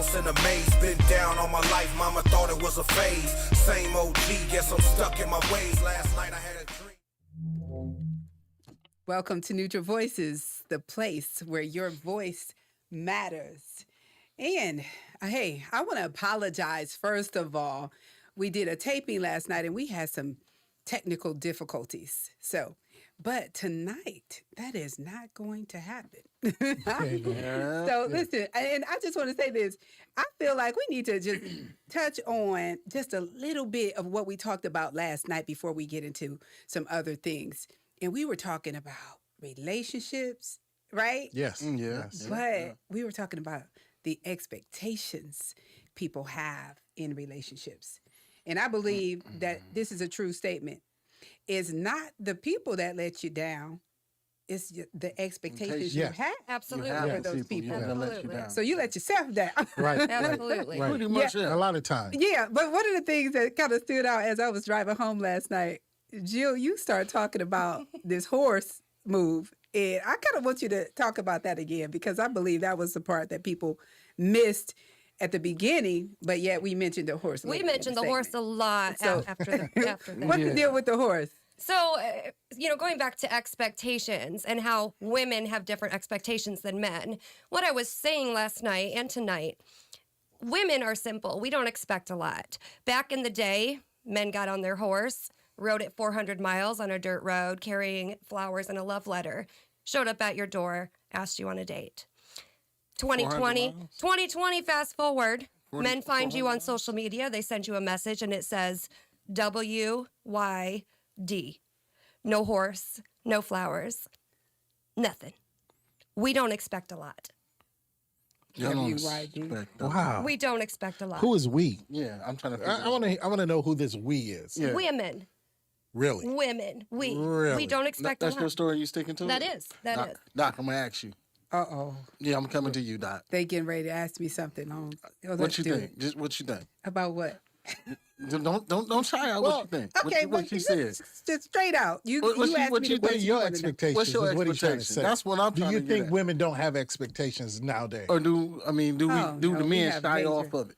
lost in a maze. Been down all my life, mama thought it was a phase. Same OG, guess I'm stuck in my ways. Last night I had a dream. Welcome to Neutral Voices, the place where your voice matters. And hey, I want to apologize first of all. We did a taping last night and we had some technical difficulties. But tonight, that is not going to happen. So listen, and I just want to say this. I feel like we need to just touch on just a little bit of what we talked about last night before we get into some other things. And we were talking about relationships, right? Yes. Yes. But we were talking about the expectations people have in relationships. And I believe that this is a true statement. It's not the people that let you down. It's the expectations you have Absolutely. for those people. Absolutely. So you let yourself down. Right. Absolutely. Right. Pretty much, A lot of times. Yeah, but one of the things that kind of stood out as I was driving home last night, Jill, you started talking about this horse move. And I kind of want you to talk about that again, because I believe that was the part that people missed at the beginning, but yet we mentioned the horse. We mentioned the horse a lot after that. What's the deal with the horse? So, going back to expectations and how women have different expectations than men, what I was saying last night and tonight, women are simple. We don't expect a lot. Back in the day, men got on their horse, rode it 400 miles on a dirt road, carrying flowers and a love letter, showed up at your door, asked you on a date. 2020, fast forward, men find you on social media, they send you a message and it says WYD. No horse, no flowers, nothing. We don't expect a lot. Wow. We don't expect a lot. Who is we? Yeah, I'm trying to I want to know who this we is. Yeah. Women. Really? Women. We. Really? We don't expect a That's lot. your story you sticking to? That is. That is. Doc, I'm going to ask you. Uh-oh. Yeah, I'm coming to you, Doc. They getting ready to ask me something. What you think? Just what you think? About what? Don't shy out. What you think? Okay, what she said. Just straight out. You asked me the What are question your you wanna know. expectations? What's your is what he's trying to expectation? say. That's what I'm Do trying you to get think at. women don't have expectations nowadays? Or do Oh, the no, we men have shy major. off of it?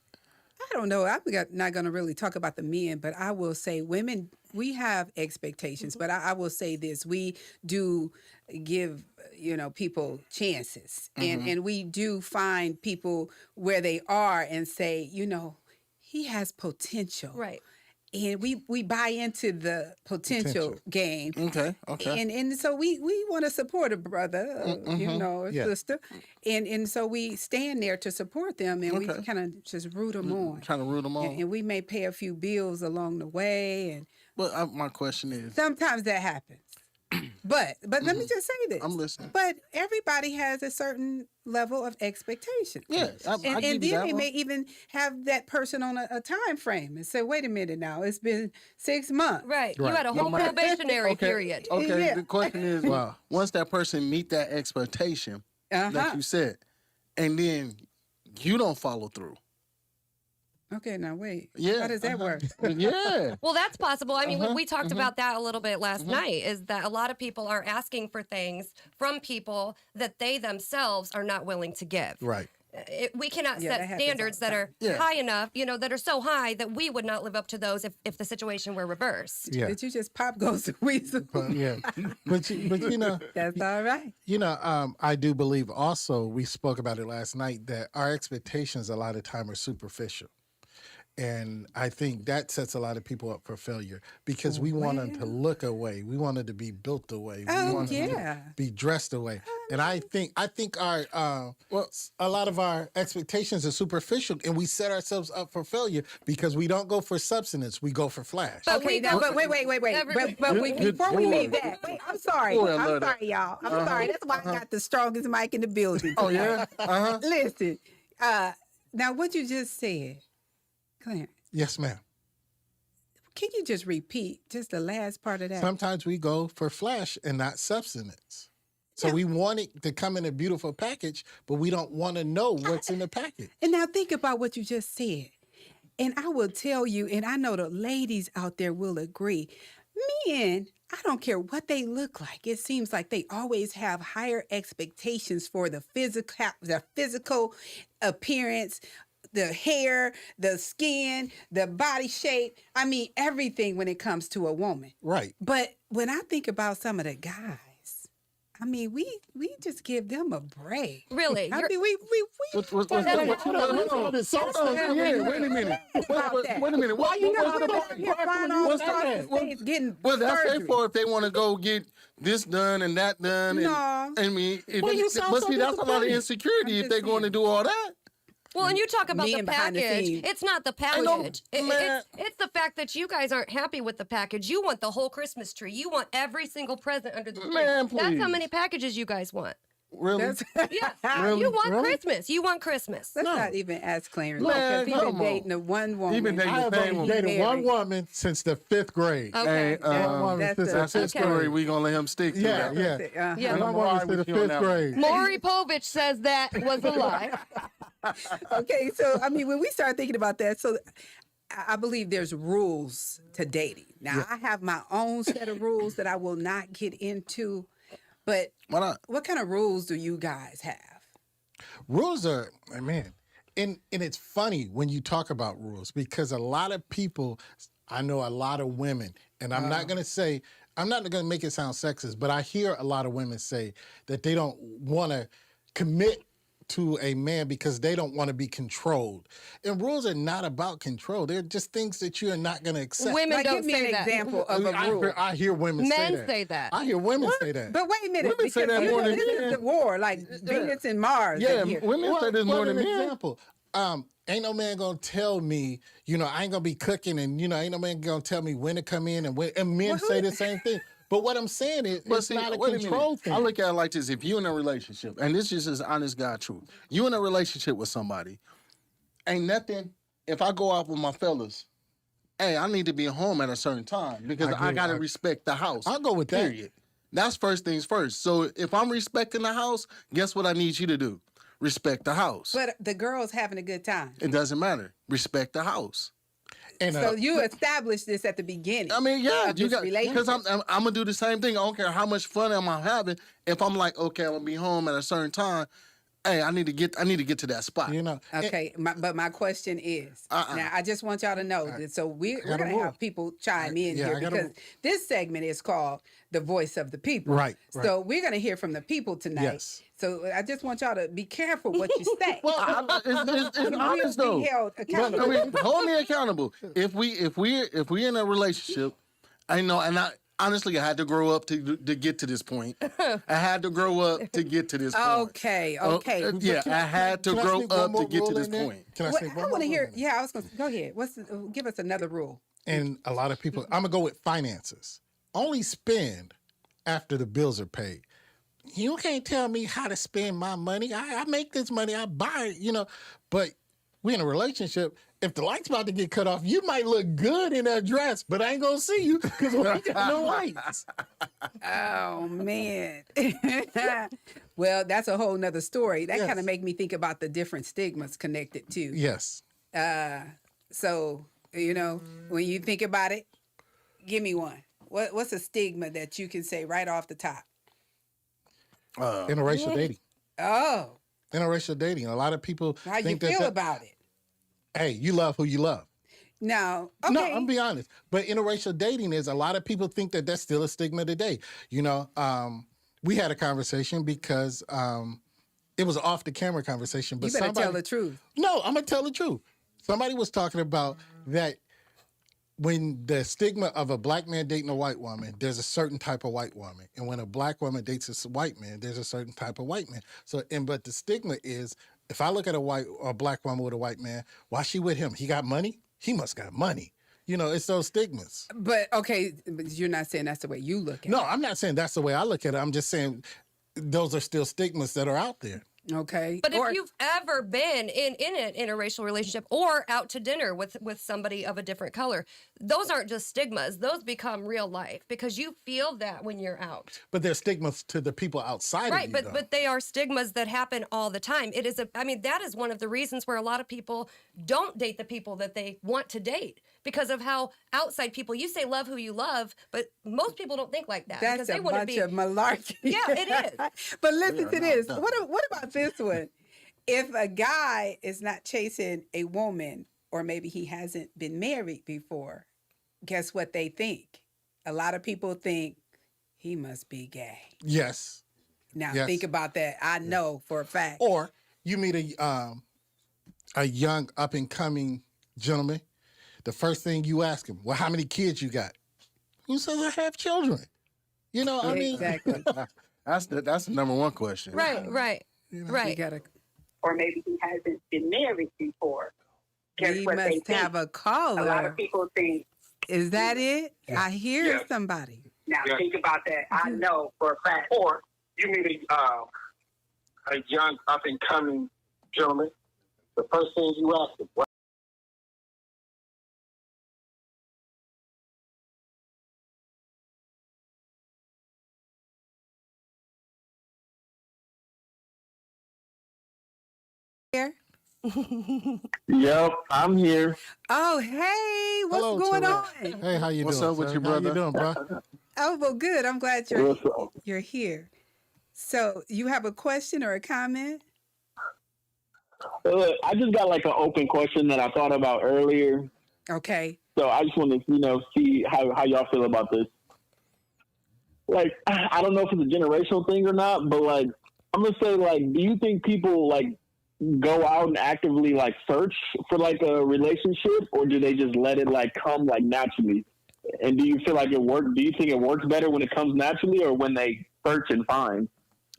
I don't know. I'm not going to really talk about the men, but I will say women, we have expectations. But I will say this. We do give, people chances. And we do find people where they are and say, he has potential. Right. And we buy into the potential game. Okay. And so we want to support a brother, or sister. And so we stand there to support them, and we kind of just root them on. Trying to root them on. And we may pay a few bills along the way. And But my question is... sometimes that happens. But let me just say this. I'm listening. But everybody has a certain level of expectation. Yes, I And give then you that they one. may even have that person on a time frame and say, wait a minute now, it's been 6 months. Right. You had a whole probationary period. Okay, Yeah. the question is, once that person meet that expectation, like you said, and then you don't follow through. Okay, now wait. Yeah. How does that work? Yeah. Well, that's possible. I mean, we talked about that a little bit last night, is that a lot of people are asking for things from people that they themselves are not willing to give. Right. We cannot Yeah, that set happens standards all the that are Yeah. high enough, that are so high that we would not live up to those if the situation were reversed. Yeah. Did you just pop goes the weasel? Yeah. But That's all right. I do believe also, we spoke about it last night, that our expectations a lot of time are superficial. And I think that sets a lot of people up for failure because we want them to look away. We want them to be built away. We want them to be dressed away. And I think our a lot of our expectations are superficial, and we set ourselves up for failure because we don't go for substance. We go for flash. But Okay, now, but wait. Before we leave that, I'm sorry. I'm sorry, y'all. I'm sorry. That's why I got the strongest mic in the building. Oh, yeah? Listen, now what you just said, Clarence, Yes, ma'am. can you just repeat just the last part of that? Sometimes we go for flash and not substance. So we want it to come in a beautiful package, but we don't want to know what's in the package. And now think about what you just said. And I will tell you, and I know the ladies out there will agree, men, I don't care what they look like. It seems like they always have higher expectations for the physical appearance, the hair, the skin, the body shape. I mean, everything when it comes to a woman. Right. But when I think about some of the guys, I mean, we just give them a break. Really? I mean, we Wait a minute. Why you What's that? getting Well, that's their surgery? fault if they want to go get this done and that done. And, No. I mean, Well, you sound so that's a lot of disappointed. insecurity I'm if they're just going to saying. do all that. Well, and you talk about the Men behind the package. scenes. It's not the know, package. man. It's the fact that you guys aren't happy with the package. You want the whole Christmas tree. You want every single present under the tree. Man, That's how please. many packages you guys want. Really? That's, Yeah, Really? you want Really? Christmas. You want Christmas. let's No. not even ask Clarence Man, because he's been come on. dating a one woman. He been dating I have the same only woman. dated one Married. woman since the 5th grade. Okay. Hey, One woman That's since a- the that's his 5th okay. story. grade. We gonna let him stick to Yeah, that. yeah. Yeah. One I'm woman right since the with you on 5th that one. grade. Maury Povich says that was a lie. Okay, so I mean, when we start thinking about that, so I believe there's rules to dating. Now, I have my own set of rules that I will not get into, but Why not? what kind of rules do you guys have? Rules are, man, and it's funny when you talk about rules because a lot of people, I know a lot of women, and I'm not going to make it sound sexist, but I hear a lot of women say that they don't want to commit to a man because they don't want to be controlled. And rules are not about control. They're just things that you are not going to accept. Women Like, don't give me say an that. example of a rule. I hear women Men say say that. I hear women say that. But wait a minute, Women say that more than this is men. the war, like Venus and Mars. Yeah, in here. women say this more than an men. example. Ain't no man gonna tell me, I ain't gonna be cooking, and ain't no man gonna tell me when to come in, and men say the same thing. But what I'm saying is, But it's see, not a wait control minute. thing. I look at it like this: if you in a relationship, and this is just honest God truth, you in a relationship with somebody, ain't nothing. If I go out with my fellas, hey, I need to be home at a certain time because I gotta respect the house. I'll go with that. Period. That's first things first. So if I'm respecting the house, guess what I need you to do? Respect the house. But the girl's having a good time. It doesn't matter. Respect the house. And So you established this at the beginning. I mean, yeah, of you this got because I'm gonna do the same thing. I don't care how much fun am I having. If I'm like, okay, I'm gonna be home at a certain time. Hey, I need to get to that spot. Okay, but my question is, now I just want y'all to know that. So we're got a going to rule. have people chime in yeah, here I got a because rule. this segment is called "The Voice of the People." Right. So we're going to hear from the people tonight. Yes. So I just want y'all to be careful what you say. It's You will honest be though. held accountable. I mean, hold me accountable. If we're in a relationship, I know, and honestly, I had to grow up to get to this point. I had to grow up to get to this point. Okay. Yeah, I had to Can I grow sneak one up more to get to rule this in there? point. Can I Well, sneak I one want more to rule hear. in there? Yeah, I was going to go ahead. Give us another rule. And a lot of people, I'm gonna go with finances. Only spend after the bills are paid. You can't tell me how to spend my money. I make this money, I buy it, But we in a relationship. If the light's about to get cut off, you might look good in that dress, but I ain't gonna see you because we got no lights. Oh man. Well, that's a whole nother story. That Yes. kind of make me think about the different stigmas connected to. Yes. So, when you think about it, give me one. What's a stigma that you can say right off the top? Interracial dating. Oh, Interracial dating. A lot of people how you think feel that, about it? hey, you love who you love. No, okay. No, I'm be honest. But interracial dating is a lot of people think that that's still a stigma today. We had a conversation because it was off the camera conversation. But You better tell the truth. No, I'm gonna tell the truth. Somebody was talking about that when the stigma of a black man dating a white woman, there's a certain type of white woman, and when a black woman dates a white man, there's a certain type of white man. But the stigma is, if I look at a black woman with a white man, why she with him? He got money. He must got money. It's those stigmas. But okay, but you're not saying that's the way you look at No, I'm not saying that's the way I look at it. I'm just saying those are still stigmas that are out there. it. Okay. But if you've ever been in an interracial relationship or out to dinner with somebody of a different color, those aren't just stigmas. Those become real life because you feel that when you're out. But there's stigmas to the people outside Right, of you, though. but they are stigmas that happen all the time. That is one of the reasons where a lot of people don't date the people that they want to date because of how outside people, you say love who you love, but most people don't think like that. That's because they a want to bunch be of malarkey. Yeah, it is. But listen to this. What about this one? if a guy is not chasing a woman, or maybe he hasn't been married before, guess what they think? A lot of people think he must be gay. Yes. Now Yes. think about that. I know for a fact. Or you meet a young up and coming gentleman. The first thing you ask him, well, how many kids you got? He says, I have children. You know, I mean, Exactly. That's the number one question. Right. You Right. gotta. Or maybe he hasn't been married before. Guess We what they must think? have a A lot caller. of people think, Is that it? I hear Yeah. somebody. now think about that. I know for a fact. Or you meet a young up and coming gentleman. The first thing you ask him, what? Here. Yep, I'm here. Oh, hey, what's Hello, going Terrell. on? Hey, how you What's doing? up with sir? you, How you brother? doing, bro? Oh, well, good. I'm glad What's up? you're here. So, you have a question or a comment? I just got like an open question that I thought about earlier. Okay. So I just want to, see how y'all feel about this. Like, I don't know if it's a generational thing or not, but like, I'm gonna say, like, do you think people like go out and actively like search for like a relationship, or do they just let it like come like naturally? And do you feel like it works? Do you think it works better when it comes naturally, or when they search and find?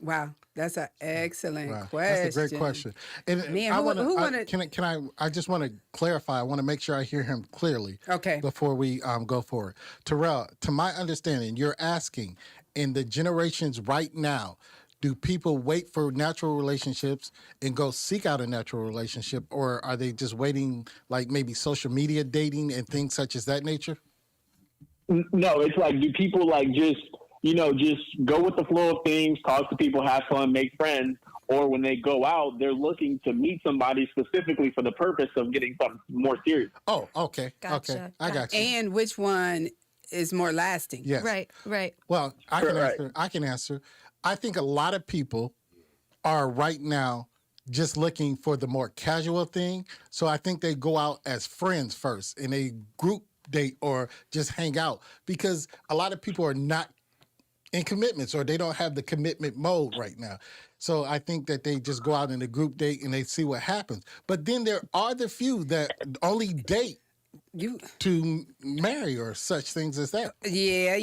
Wow, that's an excellent Wow, question. that's a great question. And Man, I who wanna, wanna- can I just want to clarify. I want to make sure I hear him clearly. Okay. Before we go forward, Terrell, to my understanding, you're asking in the generations right now, do people wait for natural relationships and go seek out a natural relationship, or are they just waiting, like maybe social media dating and things such as that nature? No, it's like, do people like just go with the flow of things, talk to people, have fun, make friends, or when they go out, they're looking to meet somebody specifically for the purpose of getting something more serious? Oh, okay, okay, Gotcha, I got you. And which one is more lasting? Yes. Right. Well, I can Right. answer. I can answer. I think a lot of people are right now just looking for the more casual thing. So I think they go out as friends first and they group date or just hang out, because a lot of people are not in commitments, or they don't have the commitment mode right now. So I think that they just go out in a group date and they see what happens. But then there are the few that only date You, to marry or such things as that. yeah.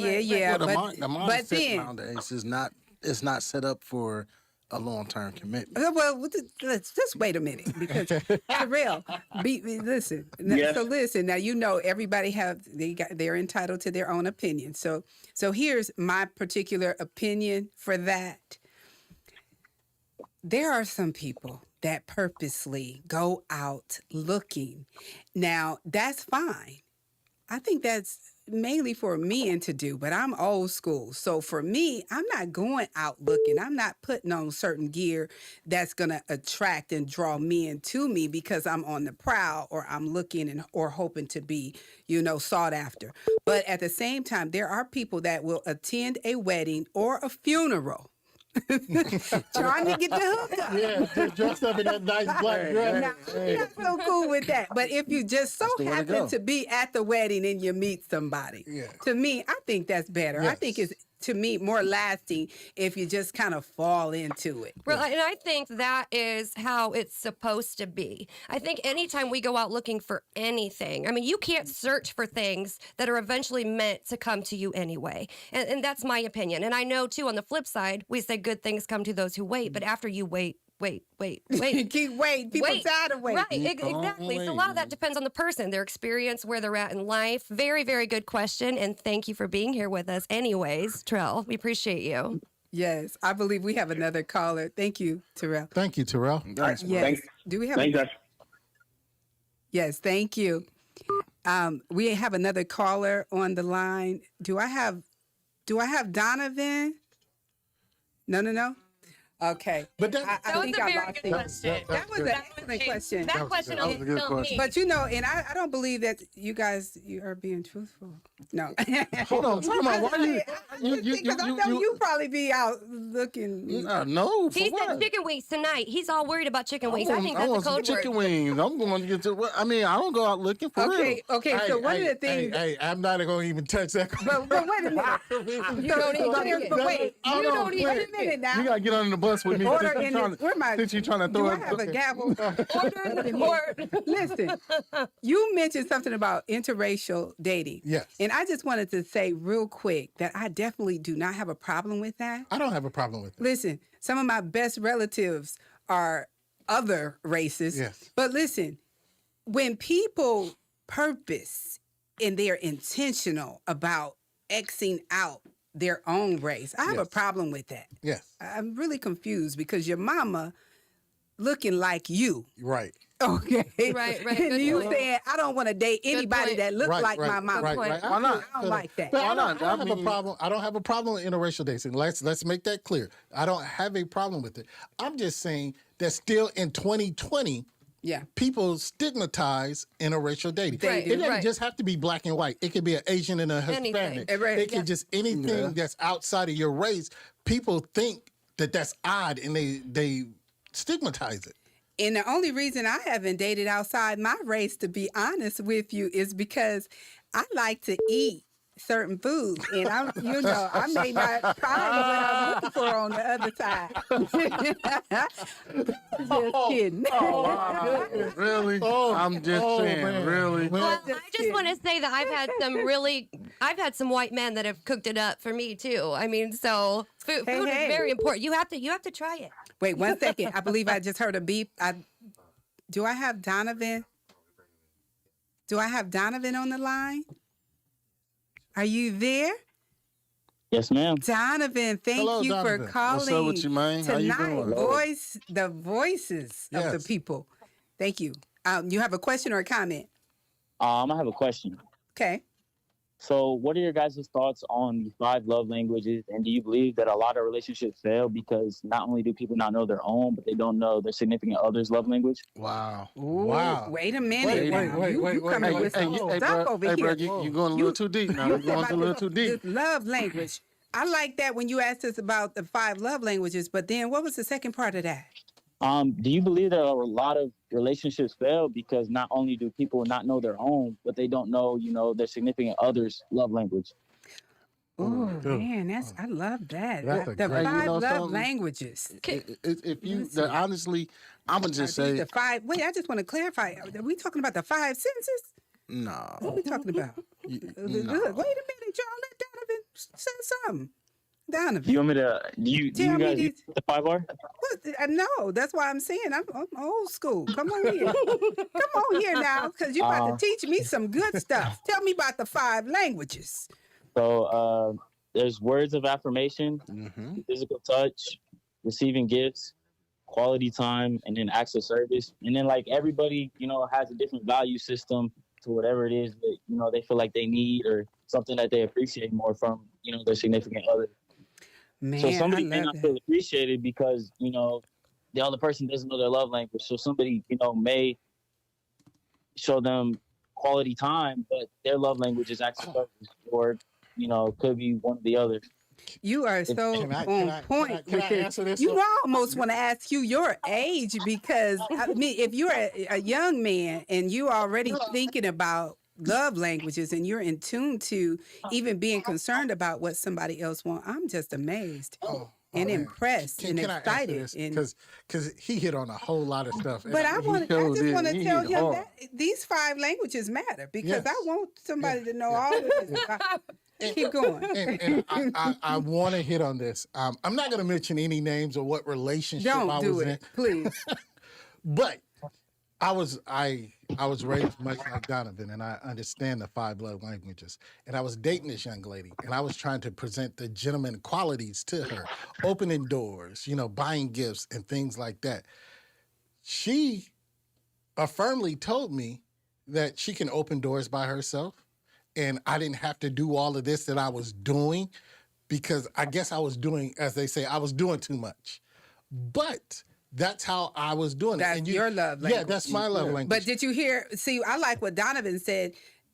Well, the But mindset then, nowadays is not set up for a long-term commitment. well, let's just wait a minute, because for real, listen. Yes. So listen. Now everybody they're entitled to their own opinion. So here's my particular opinion for that. There are some people that purposely go out looking. Now that's fine. I think that's mainly for men to do, but I'm old school. So for me, I'm not going out looking. I'm not putting on certain gear that's going to attract and draw men to me because I'm on the prowl, or I'm looking or hoping to be, sought after. But at the same time, there are people that will attend a wedding or a funeral trying to get the hookup. Yeah, just dressed up in that nice black dress. Now, I'm not so cool with that. But if you just so the way to happen go. to be at the wedding and you meet somebody, Yeah. to me, I think that's better. I Yes. think it's, to me, more lasting if you just kind of fall into it. Well, and I think that is how it's supposed to be. I think anytime we go out looking for anything, I mean, you can't search for things that are eventually meant to come to you anyway. And that's my opinion. And I know, too, on the flip side, we say good things come to those who wait. But after you wait. Keep waiting. People tired of waiting. Right, exactly. So a lot of that depends on the person, their experience, where they're at in life. Very, very good question. And thank you for being here with us anyways, Trell. We appreciate you. Yes, I believe we have another caller. Thank you, Terrell. Thank you, Terrell. Thanks, bro. Yes. Thanks. Do we have? Thanks, guys. Yes, thank you. We have another caller on the line. Do I have Donovan? No. Okay. But I That was think a I very lost good it. question. That was an excellent question. That question that was only a good killed question. me. But and I don't believe that you guys you are being truthful. No. Hold on, time out. Why you? Because I know you probably be out looking. No, for He what? said chicken wings tonight. He's all worried about chicken wings. I think that's a want some code chicken word. wings. I'm going to get to. I mean, I don't go out looking for real. Okay. So one of the things. Hey, I'm not going to even touch that. But wait a minute. You don't eat But wait, You don't eat wait a minute now. You got to get on the bus with me. Order since in you this. Where am I? since you trying to Do throw I it. have a gavel? Order in the court. Listen, you mentioned something about interracial dating. Yes. And I just wanted to say real quick that I definitely do not have a problem with that. I don't have a problem with it. Listen, some of my best relatives are other races. Yes. But listen, when people purpose and they're intentional about Xing out their own race, I have a Yes. problem with that. Yes. I'm really confused because your mama looking like you. Right. Okay. Right. And Good you point. saying I don't want to date anybody point. that looks Right, like my mama. Right. point. Why Why not? I don't like that. But Why I not? don't have I a mean- problem. I don't have a problem with interracial dating. Let's make that clear. I don't have a problem with it. I'm just saying that still in 2020, Yeah. people stigmatize interracial dating. Right, It doesn't right. just have to be black and white. It could be an Asian and a Hispanic. Anything. Right, It can just anything that's outside of your race. People think that that's odd, and they stigmatize it. And the only reason I haven't dated outside my race, to be honest with you, is because I like to eat certain foods, and I may not find what I'm looking for on the other side. Just kidding. Really? I'm just saying, man. really? Well, I just want to say that I've had some white men that have cooked it up for me too. I mean, so food Hey. is very important. You have to try it. Wait 1 second. I believe I just heard a beep. Do I have Donovan? Do I have Donovan on the line? Are you there? Yes, ma'am. Donovan, thank Hello, you Donovan. for calling What's up with you, man? How you tonight. doing? The voices of the Yes. people. Thank you. You have a question or a comment? I have a question. Okay. So, what are your guys' thoughts on the 5 love languages? And do you believe that a lot of relationships fail because not only do people not know their own, but they don't know their significant other's love language? Wow. Wow. Wait a minute. Wait, You coming wait. with some stuff bro, over bro, here. you going a little too deep now. You're going a little too deep. This love language. I like that when you asked us about the 5 love languages, but then what was the second part of that? Do you believe that a lot of relationships fail because not only do people not know their own, but they don't know, their significant other's love language? Oh Ooh. man, I love that. That's a The great- 5 You know love something? languages. If you, honestly, I'm going to just Are these say, the 5. Wait, I just want to clarify. Are we talking about the 5 senses? no. What are we talking about? Look, wait a minute, y'all. Let Donovan say something. Do Donovan. you want me to? Do you Tell me guys this. use the 5 R? No, that's why I'm saying I'm old school. Come on here. Come on here now, because you're about to teach me some good stuff. Tell me about the 5 languages. So, there's words of affirmation, physical touch, receiving gifts, quality time, and then acts of service. And then, like, everybody, has a different value system to whatever it is that, they feel like they need or something that they appreciate more from, their significant other. Man, So somebody I may love not that. feel appreciated because, the other person doesn't know their love language. So somebody, may show them quality time, but their love language is acts of service or, could be one or the other. You are so Can I- on can I- point can I with this. answer this? You almost want to ask you your age because I mean, if you're a young man and you already thinking about love languages and you're in tune to even being concerned about what somebody else wants, I'm just amazed and man. impressed and Can I answer excited. this? And Because he hit on a whole lot of stuff. but I just want to He tell hit him hard. that these 5 languages matter because Yes. I want somebody to know all of this. Keep going. and I want to hit on this. I'm not going to mention any names or what relationship I Don't was do in, it, please. but I was raised much like Donovan, and I understand the 5 love languages. And I was dating this young lady, and I was trying to present the gentleman qualities to her, opening doors, buying gifts and things like that. She affirmingly told me that she can open doors by herself. And I didn't have to do all of this that I was doing because I guess I was doing, as they say, I was doing too much. but that's how I was doing it. That's your love language. Yeah, that's my love language. But did you hear? See, I like what Donovan said.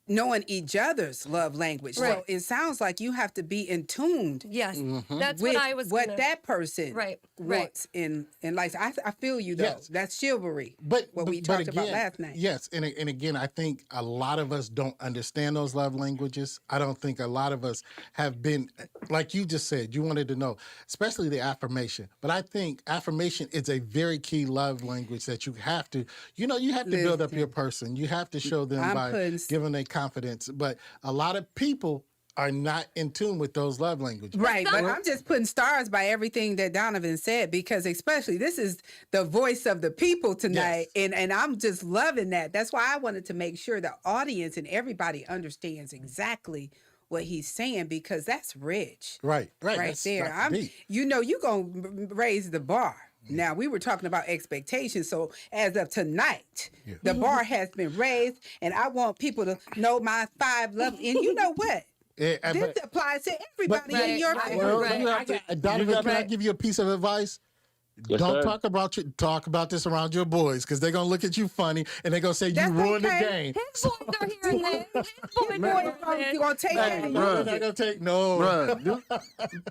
Knowing each other's love language. Right. So it sounds like you have to be in tuned Yes, that's with what I was. what that person Right. wants in life. I feel you though. Yes. That's chivalry. But what we but talked about again, last night. Yes, and again, I think a lot of us don't understand those love languages. I don't think a lot of us have been, like you just said, you wanted to know, especially the affirmation. But I think affirmation is a very key love language that you have to, you have to build up your person. You have to show them by giving them confidence. But a lot of people are not in tune with those love languages. Right, but I'm just putting stars by everything that Donovan said because especially this is the voice of the people tonight, and I'm just loving that. That's why I wanted to make sure the audience and everybody understands exactly what he's saying because that's rich. Right Right there. You're going to raise the bar. Now, we were talking about expectations. So as of tonight, the bar has been raised, and I want people to know my 5 love. And you know what? This applies to everybody in your family. Donovan, can I give you a piece of advice? Yes, Don't sir. talk about this around your boys because they're gonna look at you funny and they're gonna say you ruined the game. His boys are hearing this. His boys You gonna take that? They're not gonna take no. Bruh,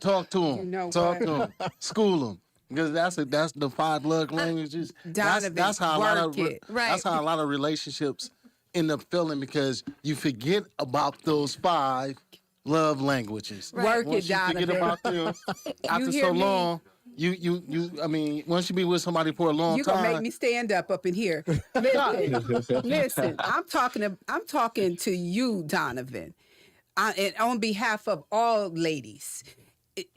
talk to them. know Talk what? to them. School them. Because that's the 5 love languages. Donovan, That's how a lot of work it. that's how a lot of relationships end up feeling because you forget about those 5 love languages. Work Once it, you Donovan. forget about them after hear so me? long, I mean, once you be with somebody for a long You time, gonna make me stand up in here. Listen. I'm talking to you, Donovan, and on behalf of all ladies.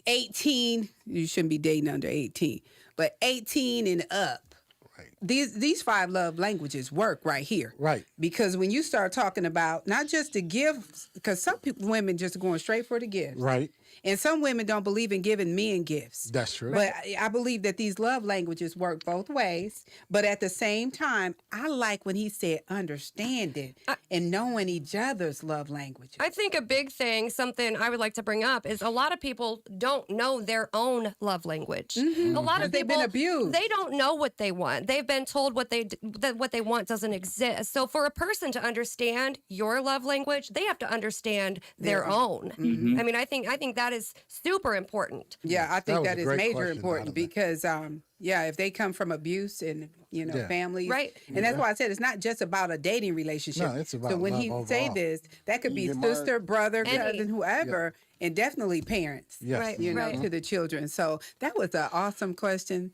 18, you shouldn't be dating under 18, but 18 and up. Right. These 5 love languages work right here. Right. Because when you start talking about not just the gifts, because some women just going straight for the gifts. Right. And some women don't believe in giving men gifts. That's true. But I believe that these love languages work both ways. But at the same time, I like when he said understanding and knowing each other's love languages. I think a big thing, something I would like to bring up, is a lot of people don't know their own love language. A lot of They've people, been abused. They don't know what they want. They've been told that what they want doesn't exist. So for a person to understand your love language, they have to understand their own. I mean, I think that is super important. Yeah, I think was that a is great major question, important Donovan. because, if they come from abuse and, families. Right. And that's why I said it's not just about a dating relationship. No, it's about so when love he overall. say this, that could be get married. sister, brother, Any- cousin, whoever, and definitely parents, Yes. Right. to the children. So that was an awesome question.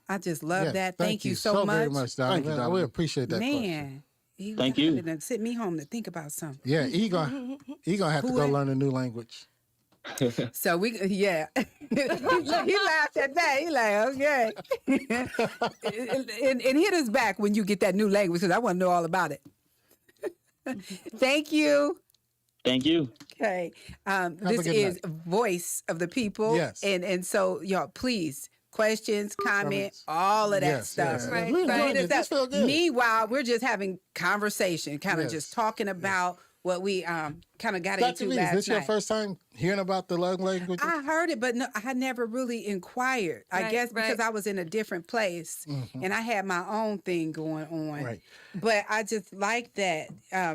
I just love Yes, that. Thank you so very much. much, Donovan. Thank you, Donovan. We appreciate that question. Man. He Thank you. done sent me home to think about something. Yeah, he gonna have to go learn a new language. So we, he laughed at that. He like, okay, and hit us back when you get that new language because I want to know all about it. Thank you. Thank you. Okay, a this good is Voice of the People. Yes. and so y'all, please. Questions, comment, all of that Yes, stuff. yes. Right, We enjoyed right. it. This felt good. Meanwhile, we're just having conversation, kind of Yes. just talking about what we kind of got Dr. into Lee, is last this your night. first time hearing about the love language? I heard it, but no, I never really inquired. I Right, guess because right. I was in a different place and I had my own thing going on. Right. But I just like that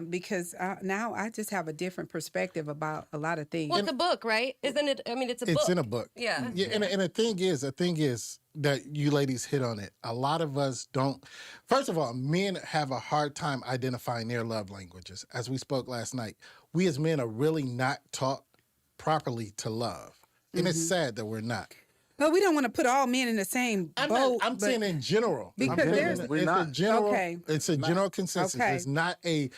because now I just have a different perspective about a lot of things. Well, it's a book, right? Isn't it? I mean, it's a book. It's in a book. Yeah. Yeah, and the thing is that you ladies hit on it. A lot of us don't. First of all, men have a hard time identifying their love languages. As we spoke last night, we as men are really not taught properly to love, and it's sad that we're not. But we don't want to put all men in the same boat. I'm but- saying in general. Because I'm saying there's- it's We're a not. general. Okay. It's a general consensus. Okay. It's not a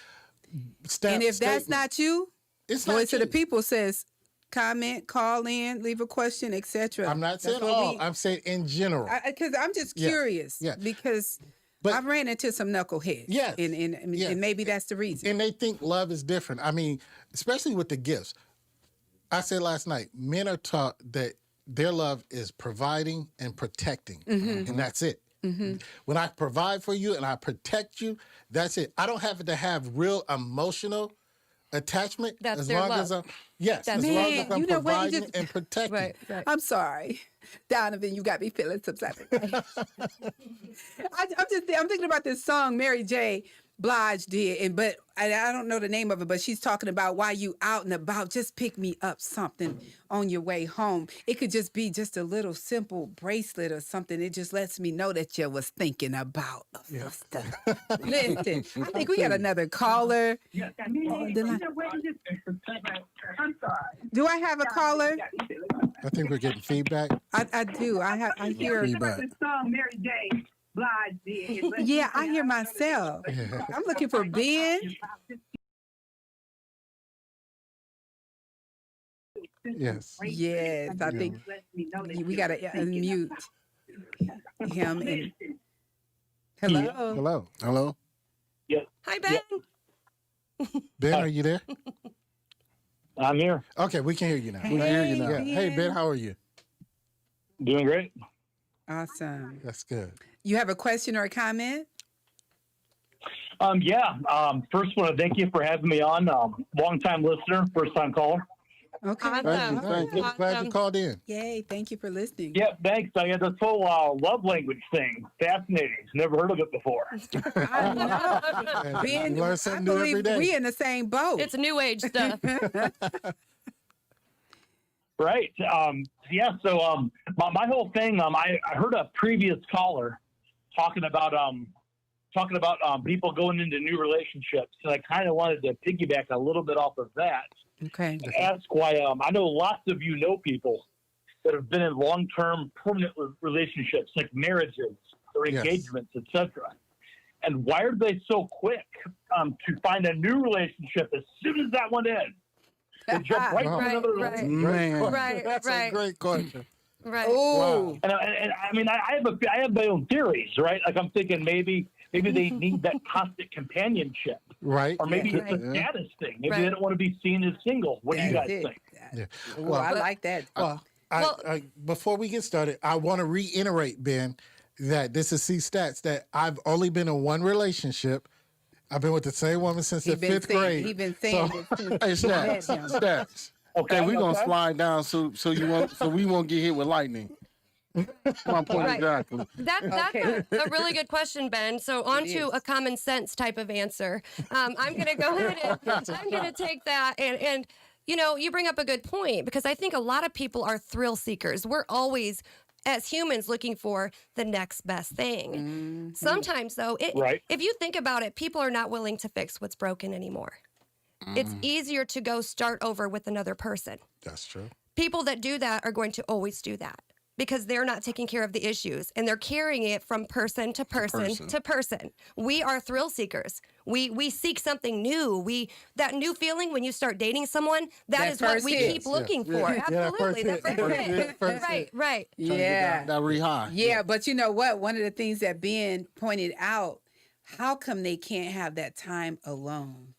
stat. and if that's statement. not you, it's not Voice of the you. People says, comment, call in, leave a question, etc. I'm not saying all. I'm saying in general. Because I'm just Yes, curious. yes. Because But- I've ran into some knuckleheads. Yes, And maybe that's the reason. And they think love is different. I mean, especially with the gifts. I said last night, men are taught that their love is providing and protecting, and that's it. When I provide for you and I protect you, that's it. I don't have to have real emotional attachment. That's as their long love. as I'm yes, That's as long Man, as I'm you know what, you providing just- and protecting. Right, right. I'm sorry, Donovan. You got me feeling some type of way. I'm thinking about this song Mary J. Blige did, but I don't know the name of it. But she's talking about while you out and about, just pick me up something on your way home. It could just be just a little simple bracelet or something. It just lets me know that you was thinking about us. Sister. Listen, I think we got another caller. Yes, I mean, on the line. I'm sorry. Do I have a caller? I think we're getting feedback. I do. I hear. Feedback. The song Mary J. Blige did. Yeah, I hear myself. I'm looking for Ben. Yes. Yes, I think we got to unmute him. And hello. Hello. Hello. Hi, Ben. Ben, are you there? I'm here. Okay, we can hear you now. Hey, We can hear you now. Ben. Hey, Ben, how are you? Doing great. Awesome. That's good. You have a question or a comment? First want to thank you for having me on. Long time listener, first time caller. Okay. Awesome. Thank you. Thank you. Glad you Awesome. called in. Yay. Thank you for listening. Yeah, thanks. I had this whole love language thing. Fascinating. Never heard of it before. I know. Ben, You learn I something new every believe day. we in the same boat. It's new age stuff. Right. So my whole thing, I heard a previous caller talking about people going into new relationships, and I kind of wanted to piggyback a little bit off of that. Okay. Ask why I know lots of you know people that have been in long-term permanent relationships like marriages or Yes. engagements, etc. And why are they so quick to find a new relationship as soon as that one ends? They jump right Wow. to another Right, relationship. Man. Right, That's right. a great question. Right. Oh, And I mean, I have my own theories, right? Like I'm thinking maybe they need that constant companionship, Right. or maybe Yeah. it's a Yeah. status thing. Maybe Right. they don't want to be seen as single. What do you guys that's it. think? Yeah. Oh, Well, I like that. Well, Well- before we get started, I want to reiterate, Ben, that this is C Stats, that I've only been in one relationship. I've been with the same woman since the fifth grade. He been saying So- this since Hey, he met Stats. him. Stats. Okay, Hey, we gonna okay. slide down so we won't get hit with lightning. My point Right. exactly. That's Okay. a really good question, Ben. So on to is. a common sense type of answer. I'm going to go ahead and I'm going to take that and you know, you bring up a good point because I think a lot of people are thrill seekers. We're always as humans looking for the next best thing. Mm-hmm. Sometimes though, Right. if you think about it, people are not willing to fix what's broken anymore. It's easier to go start over with another person. That's true. People that do that are going to always do that because they're not taking care of the issues and they're carrying it from person to person to person. We are thrill seekers. We seek something new. That new feeling when you start dating someone, that That is what first we hit. keep looking for. Yeah, that Absolutely. first That hit. first First hit. hit, first Right, hit. right. Yeah. That re high. Yeah, but you know what? One of the things that Ben pointed out, how come they can't have that time alone?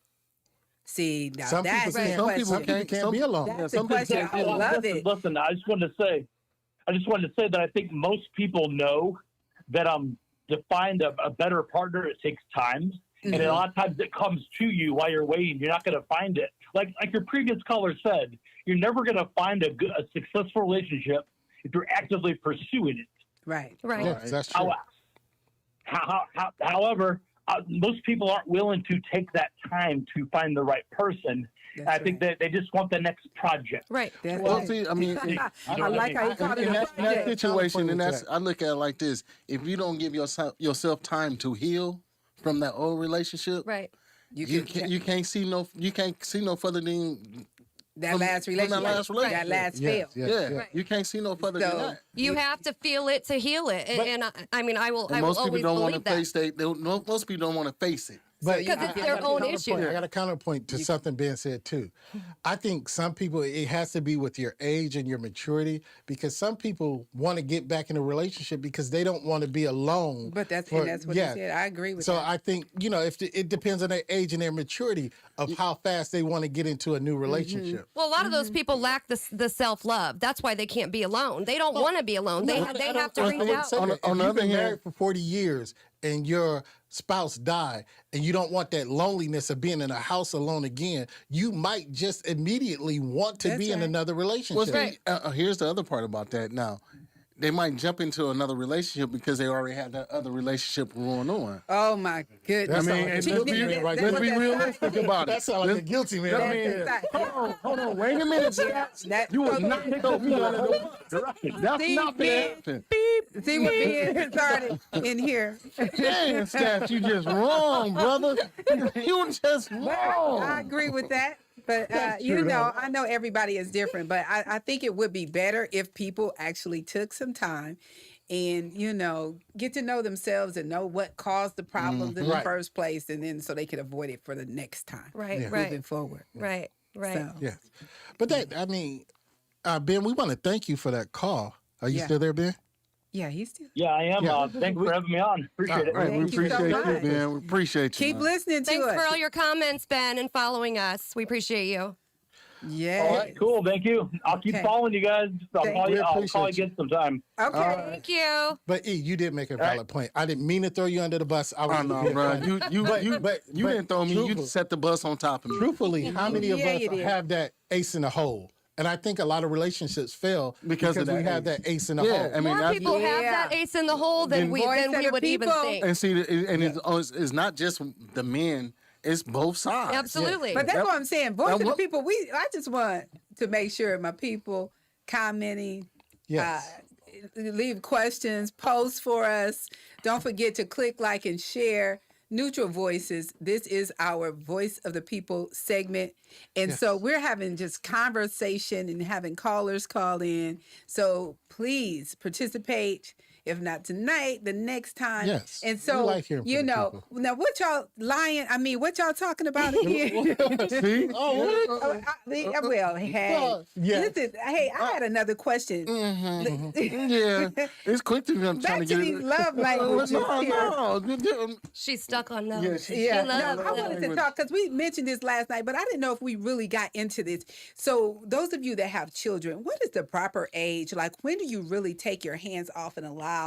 See, now Some that's people the can't. some question. people Some people can't be alone. That's some the people question. I love it. Listen, I just wanted to say that I think most people know that to find a better partner, it takes time. And a lot of times it comes to you while you're waiting. You're not going to find it. Like your previous caller said, you're never going to find a successful relationship if you're actively pursuing it. Right. Right. Yes, that's true. However, most people aren't willing to take that time to find the right person. That's I think right. that they just want the next project. Right. That's Well, right. see, I mean, I like how you called it in a that project. situation, and Project. I look at it like this: if you don't give yourself time to heal from that old relationship, Right. you can't see no further than that from- last from that relationship. last relationship. That last Yes, fail. yes, yeah, yes. you can't see no further than So- that. You have to feel it to heal it. And I mean, I will And most people always don't want to believe that. face most people don't want to face it. But Because it's I their got a own counterpoint. issue. I got a counterpoint to something Ben said too. I think some people, it has to be with your age and your maturity, because some people want to get back in a relationship because they don't want to be alone. But that's for- what yeah. he said. I agree with So that. I think, if it depends on their age and their maturity of how fast they want to get into a new relationship. Well, a lot of Mm-hmm. those people lack the self love. That's why they can't be alone. They don't want to be alone. They have to I reach wouldn't out. say that. On If the you've other been hand- married for 40 years and your spouse die and you don't want that loneliness of being in a house alone again, you might just immediately want to be in another relationship. Well, here's the other part about that. Now, they might jump into another relationship because they already had that other relationship going on. Oh my goodness! Let's be realistic about it. That sounds like a guilty man. Hold on, wait a minute. You will not throw me under the bus. That's not gonna happen. See what being started in here. Damn, Steph, you just wrong, brother. You just wrong. I agree with that. But, I know everybody is different, but I think it would be better if people actually took some time and, get to know themselves and know what caused the problems in the first place. And then so they could avoid it for the next time. Moving forward. Right. So. Yeah. But Ben, we want to thank you for that call. Are you still there, Ben? Yeah, he's still. Yeah, I am. Thanks for having me on. Appreciate it. Right, we appreciate you, much. Ben. We appreciate you. Keep listening to Thanks us. for all your comments, Ben, and following us. We appreciate you. Yeah. All right, cool. Thank you. I'll keep following you guys. I'll call you again sometime. Okay. Thank you. But E, you did make a valid point. I didn't mean to throw you under the bus. I was bro. You didn't throw me. You set the bus on top of me. Truthfully, how many of us have that ace in the hole? And I think a lot of relationships fail because we have that ace in the hole. I mean, more people have that ace in the hole than we would even think. And see, it's not just the men. It's both sides. Absolutely. But that's what I'm saying. Voice of the people. I just want to make sure my people commenting, leave questions, post for us. Don't forget to click like and share. Neutral Voices. This is our Voice of the People segment. And so we're having just conversation and having callers call in. So please participate. If not tonight, the next time. Yes. And so, now what y'all lying? I mean, what y'all talking about again? See? Listen, hey, I had another question. Yeah. It's quick to me. I'm trying Back to to get these love languages. No. She's stuck on love. I wanted to talk because we mentioned this last night, but I didn't know if we really got into this. So those of you that have children, what is the proper age? Like, when do you really take your hands off and allow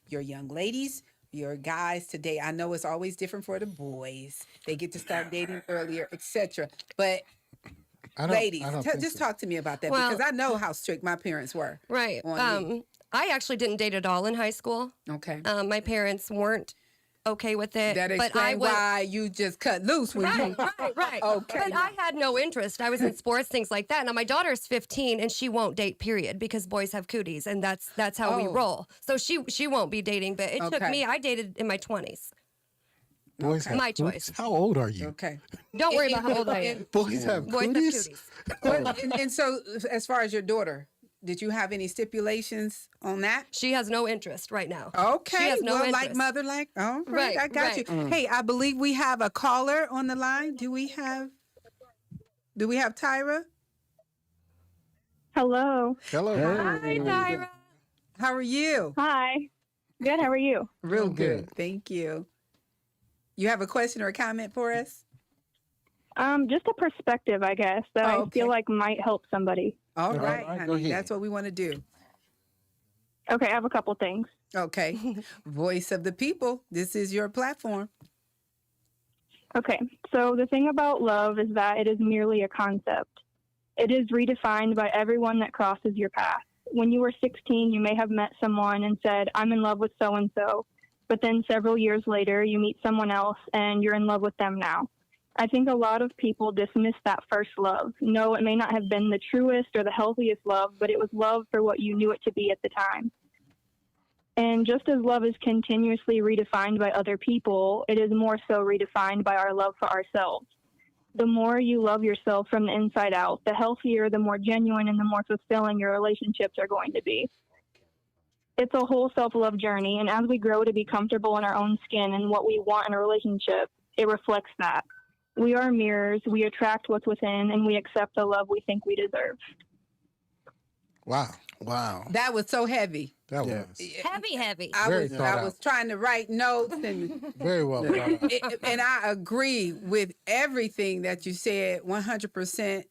your young ladies, your guys today? I know it's always different for the boys. They get to start dating earlier, etc. But ladies, just talk to me about that, because I know how strict my parents were. Right. I actually didn't date at all in high school. Okay. My parents weren't okay with it. That explains why you just cut loose when right. Okay. But I had no interest. I was in sports, things like that. Now my daughter's 15 and she won't date, period, because boys have cooties, and that's how we roll. So she won't be dating. But it took me. I dated in my 20s. Boys have my choice. How old are you? Okay. Don't worry about how old I am. Boys have cooties. And so, as far as your daughter, did you have any stipulations on that? She has no interest right now. Okay. She has no interest. Like mother, like, all right, I got you. Hey, I believe we have a caller on the line. Do we have Tyra? Hello. Hi, Tyra. How are you? Hi. Good. How are you? Real good. Thank you. You have a question or a comment for us? Just a perspective, I guess, that I feel like might help somebody. All right, honey. That's what we want to do. Okay, I have a couple things. Okay. Voice of the people. This is your platform. Okay, so the thing about love is that it is merely a concept. It is redefined by everyone that crosses your path. When you were 16, you may have met someone and said, I'm in love with so-and-so. But then several years later, you meet someone else and you're in love with them now. I think a lot of people dismiss that first love. No, it may not have been the truest or the healthiest love, but it was love for what you knew it to be at the time. And just as love is continuously redefined by other people, it is more so redefined by our love for ourselves. The more you love yourself from the inside out, the healthier, the more genuine, and the more fulfilling your relationships are going to be. It's a whole self-love journey, and as we grow to be comfortable in our own skin and what we want in a relationship, it reflects that. We are mirrors, we attract what's within, and we accept the love we think we deserve. Wow. That was so heavy. That was heavy. I was trying to write notes and very well thought out. And I agree with everything that you said 100%.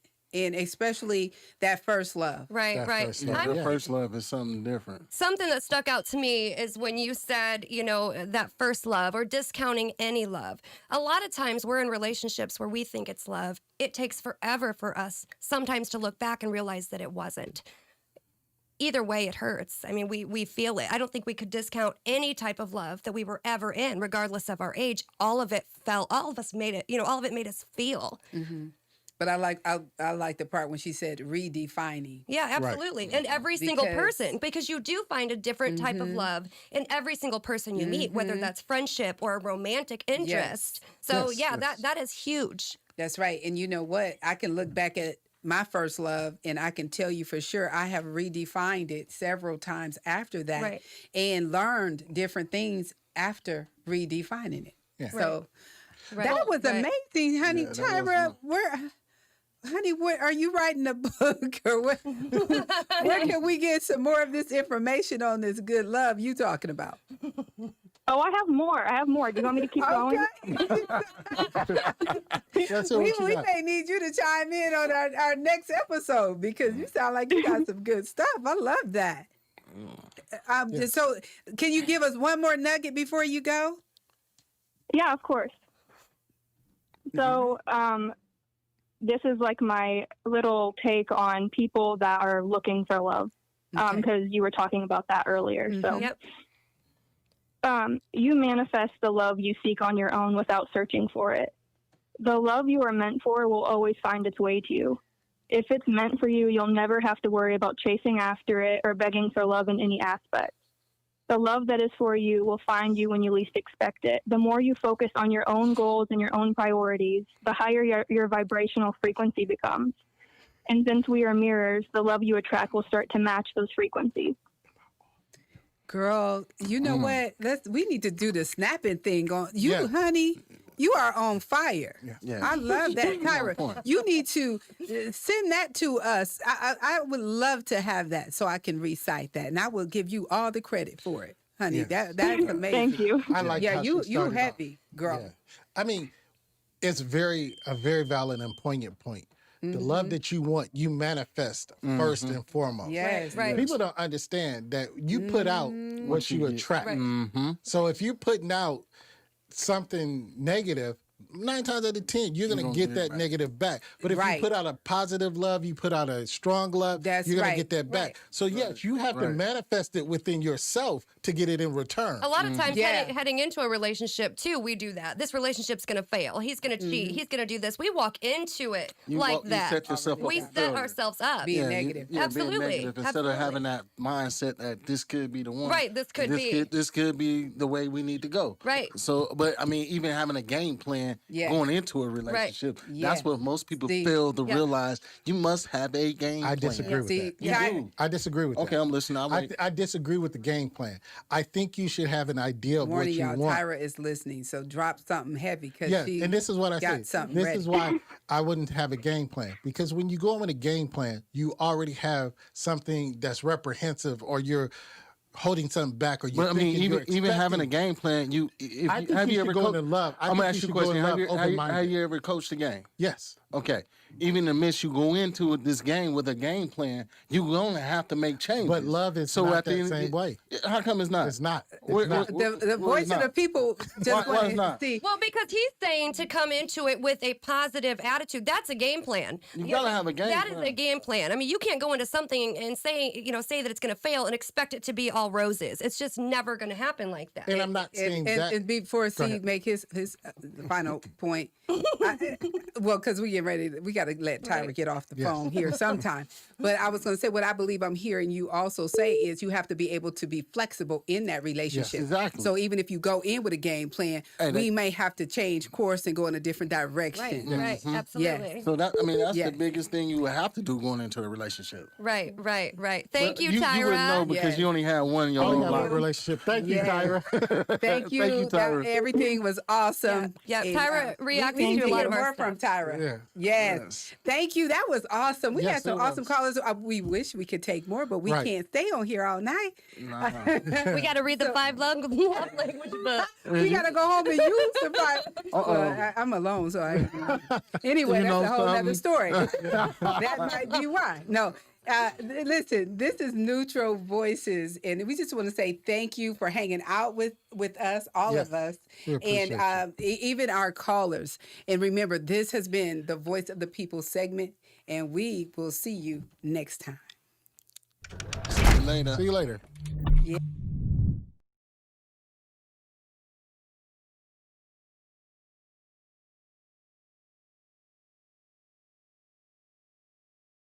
and especially that first love. Right, That right. first love. I'm- Your first love is something different. Something that stuck out to me is when you said, that first love or discounting any love. A lot of times we're in relationships where we think it's love. It takes forever for us sometimes to look back and realize that it wasn't. Either way, it hurts. I mean, we feel it. I don't think we could discount any type of love that we were ever in, regardless of our age. All of us made it, all of it made us feel. Mm-hmm. But I like the part when she said redefining. Yeah, absolutely. And every single Because- person, because you do find a different type of love in every single person you meet, whether that's friendship or a romantic interest. So that is huge. That's right. And you know what? I can look back at my first love and I can tell you for sure I have redefined it several times after that Right. and learned different things after redefining it. Yeah. So Right. that was Right. amazing, honey. Yeah, that Tyra, what are you writing a book or what? Where can we get some more of this information on this good love you talking about? Oh, I have more. Do you want me to keep going? That's what we you got. may need you to chime in on our next episode because you sound like you got some good stuff. I love that. So, can you give us one more nugget before you go? Yeah, of course. So, this is like my little take on people that are looking for love, because you were talking about that earlier. So, Yep. You manifest the love you seek on your own without searching for it. The love you are meant for will always find its way to you. If it's meant for you, you'll never have to worry about chasing after it or begging for love in any aspect. The love that is for you will find you when you least expect it. The more you focus on your own goals and your own priorities, the higher your vibrational frequency becomes. And since we are mirrors, the love you attract will start to match those frequencies. Girl, you know what? We need to do the snapping thing on you, Yeah. honey. You are on fire. Yeah. I love that, On Tyra. point. You need to send that to us. I would love to have that so I can recite that, and I will give you all the credit for it, honey. Yeah. That's amazing. Thank you. I like Yeah, how you she started heavy, off. girl. Yeah. I mean, it's a very valid and poignant point. The love that you want, you manifest first and foremost. Yes, Right. People don't understand that you put out what you attract. Right. So if you're putting out something negative, 9 times out of 10, you're going to get that negative back. But if Right. you put out a positive love, you put out a strong love, That's you're going right. to get that back. Right. So yes, you have to manifest it within yourself to get it in return. A lot of times Yeah. heading into a relationship too, we do that. This relationship's going to fail. He's going to cheat. He's going to do this. We walk into it You that. set yourself up We for set failure. ourselves up. Being negative. Being Absolutely. negative instead Absolutely. of having that mindset that this could be the one. Right, this could be. This could be the way we need to go. Right. So, but I mean, even having a game plan Yeah. going into a relationship, Yeah. that's what most people See, fail to yeah. realize. You must have a game plan. I disagree with See, that. You Ty- do. I disagree with that. Okay, I'm listening. I disagree with the game plan. I think you should have an idea of what Warning you y'all, want. Tyra is listening, so drop something heavy because Yeah, she and this is what I got say. something This ready. is why I wouldn't have a game plan, because when you go in with a game plan, you already have something that's reprehensive, or you're holding something back, or you're But I mean, thinking you're even having a expecting- game plan, if I you, think have you you should ever go coached? into love. I I'm think gonna you ask you a should go question. in Have love open-minded. you ever coached a game? Yes. Okay. Even the midst you go into this game with a game plan, you're gonna have to make changes. But love is not at the that end- same way. How come it's not? It's not. It's Where- not. The voice of the people just Why want it's to not? see. Well, because he's saying to come into it with a positive attitude. That's a game plan. You gotta have a game That plan. is a game plan. I mean, you can't go into something and say that it's going to fail and expect it to be all roses. It's just never going to happen like that. And I'm not saying And, that. and before Steve ahead. make his final point, because we get ready, we got to let Tyra get off the Yes. phone here sometime. But I was going to say, what I believe I'm hearing you also say is you have to be able to be flexible in that relationship. exactly. So even if you go in with a game plan, Hey, we may have to change course and go in a different direction. Right, absolutely. So that's Yeah. the biggest thing you would have to do going into a relationship. Right. Thank But you, You Tyra. wouldn't know because Yes. you only had one one in your Oh, whole yeah, life. relationship. Thank you, Yeah. Tyra. Thank you. Thank you, Tyra. Everything was awesome. Yeah, And, Tyra reacted we need to a lot hear of our more stuff. from Tyra. Yeah. Yes. Thank you. That was awesome. We Yes, had some it awesome was. callers. We wish we could take more, but we Right. can't stay on here all night. Nah. We got to read the 5 love language book. We gotta go home and use the five. Uh-oh. Well, I'm alone, so I. Anyway, You that's know a whole other something? story. That might be why. No. Listen, this is Neutral Voices, and we just want to say thank you for hanging out with us, all Yes, of us, we appreciate and even our callers. And remember, this has been the Voice of the People segment, and we will see you next time. See you later. See you later.